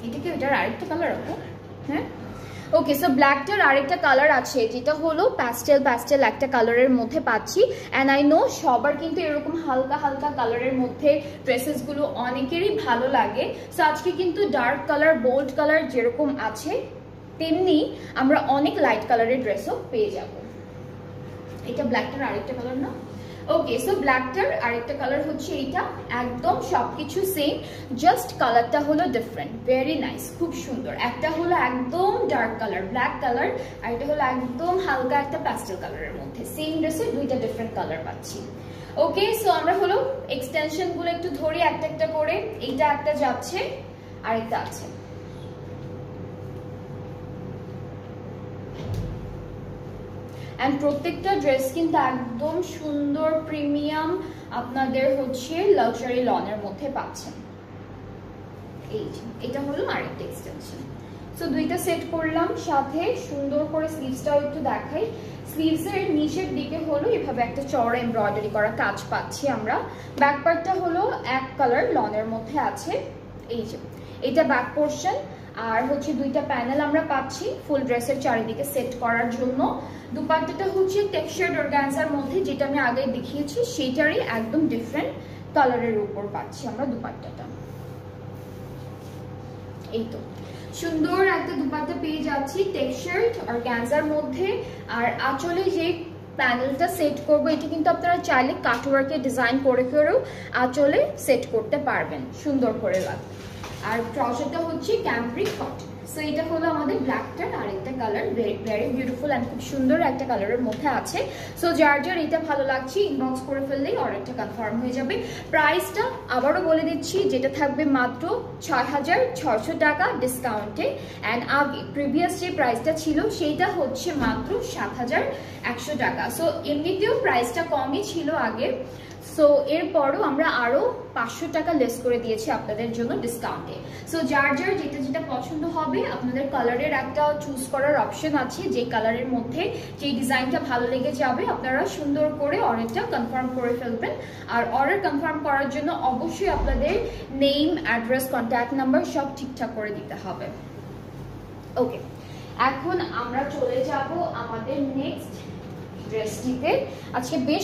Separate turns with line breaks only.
এটা কি এটার আরেকটা কালার আপু? হ্যাঁ ওকে, সো ব্ল্যাকটার আরেকটা কালার আছে যেটা হলো প্যাস্টেল একটা কালারের মধ্যে পাচ্ছি। অ্যান্ড আই নো সবার কিন্তু এরকম হালকা হালকা কালারের মধ্যে ড্রেসেসগুলো অনেকেরই ভালো লাগে। সো আজকে কিন্তু ডার্ক কালার বোল্ড কালার যেরকম আছে তেমনি আমরা অনেক লাইট কালারের ড্রেসও পেয়ে যাব। এটা ব্ল্যাকটার আরেকটা কালার না? ওকে, সো ব্ল্যাকটার আরেকটা কালার হচ্ছে এইটা, একদম সবকিছু সেম, জাস্ট কালারটা হলো ডিফারেন্ট। ভেরি নাইস, খুব সুন্দর। একটা হলো একদম ডার্ক কালার ব্ল্যাক কালার, আর এটা হলো একদম হালকা একটা প্যাস্টেল কালারের মধ্যে। সেম ড্রেসে দুইটা ডিফারেন্ট কালার পাচ্ছি। ওকে, সো আমরা হলো এক্সটেনশন গুলো একটু ধরি একটা একটা করে। এইটা একটা যাচ্ছে, আরেকটা আছে। এন্ড প্রত্যেকটা ড্রেস কিন্তু একদম সুন্দর প্রিমিয়াম আপনাদের হচ্ছে লাক্সারি লনের মধ্যে পাচ্ছেন। এই যে এটা হলো আরেকটা এক্সটেনশন। সো দুইটা সেট করলাম, সাথে সুন্দর করে স্লিভসটাও একটু দেখাই। স্লিভসের নিচের দিকে হলো এভাবে একটা চওড়া এমব্রয়ডারি করা কাজ পাচ্ছি আমরা। ব্যাক পার্টটা হলো এক কালার লনের মধ্যে আছে। এই যে এটা ব্যাক পোর্শন, আর হচ্ছে দুইটা প্যানেল আমরা পাচ্ছি ফুল ড্রেসের চারিদিকে সেট করার জন্য। দুপাট্টাটা হচ্ছে টেক্সচার্ড অর্গানজার মধ্যে, যেটা আমি আগে দেখিয়েছি সেটারই একদম ডিফারেন্ট কালারের উপর পাচ্ছি আমরা দুপাট্টাটা। এই তো সুন্দর একটা দুপাট্টা পেয়ে যাচ্ছি টেক্সচার্ড অর্গানজার মধ্যে। আর আঁচলে যে প্যানেলটা সেট করবো এটা কিন্তু আপনারা চাইলে কাটওয়ার্কে ডিজাইন করে করেও আঁচলে সেট করতে পারবেন, সুন্দর করে লাগবে। আর ট্রাউজারটা হচ্ছে ক্যাম্ব্রিক কটন। সো এটা হলো আমাদের ব্ল্যাকটার আরেকটা কালার, ভেরি বিউটিফুল অ্যান্ড খুব সুন্দর একটা কালারের মধ্যে আছে। সো যার যার এটা ভালো লাগছে ইনবক্স করে ফেললেই অর্ডারটা কনফার্ম হয়ে যাবে। প্রাইসটা আবারও বলে দিচ্ছি, যেটা থাকবে মাত্র ৬,৬০০ টাকা ডিসকাউন্টে। অ্যান্ড আগে প্রিভিয়াস যে প্রাইসটা ছিল সেইটা হচ্ছে মাত্র ৭,১০০ টাকা। সো এমনিতেও প্রাইসটা কমই ছিল আগে। সো এরপরও আমরা আরো 500 টাকা লেস করে দিয়েছি আপনাদের জন্য ডিসকাউন্টে। সো যার যার যেটা যেটা পছন্দ হবে আপনাদের কালারের একটা চুজ করার অপশন আছে, যে কালারের মধ্যে যে ডিজাইনটা ভালো লেগে যাবে আপনারা সুন্দর করে অর্ডারটা কনফার্ম করে ফেলবেন। আর অর্ডার কনফার্ম করার জন্য অবশ্যই আপনাদের নেম, অ্যাড্রেস, কন্ট্যাক্ট নাম্বার সব ঠিকঠাক করে দিতে হবে। ওকে, এখন আমরা চলে যাব আমাদের নেক্সট ড্রেসটিতে। আজকে বেশ